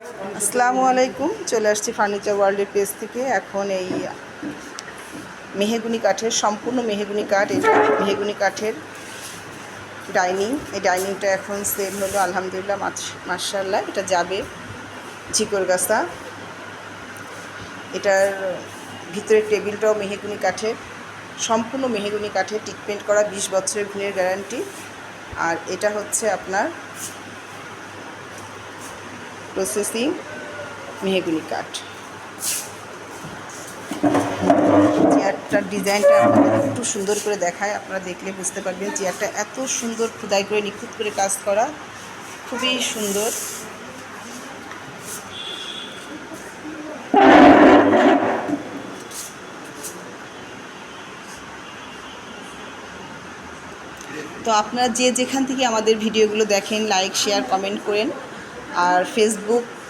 আসসালামু আলাইকুম। চলে আসছি ফার্নিচার ওয়ার্ল্ডের পেজ থেকে। এখন এই মেহগনি কাঠের, সম্পূর্ণ মেহগনি কাঠ, এটা মেহগনি কাঠের ডাইনিং। এই ডাইনিংটা এখন সেল হলো, আলহামদুলিল্লাহ, মাশাআল্লাহ। এটা যাবে ঝিকরগাছা। এটার ভিতরের টেবিলটাও মেহগনি কাঠের, সম্পূর্ণ মেহগনি কাঠের, ট্রিটমেন্ট করা, 20 বছরের গুণের গ্যারান্টি। আর এটা হচ্ছে আপনার প্রসেসিং মেহগনি কাঠ। চেয়ারটার ডিজাইনটা আপনাদের একটু সুন্দর করে দেখায়, আপনারা দেখলে বুঝতে পারবেন। চেয়ারটা এত সুন্দর খোদাই করে নিখুঁত করে কাজ করা, খুবই সুন্দর। তো আপনারা যে যেখান থেকে আমাদের ভিডিওগুলো দেখেন, লাইক, শেয়ার, কমেন্ট করেন। আর ফেসবুক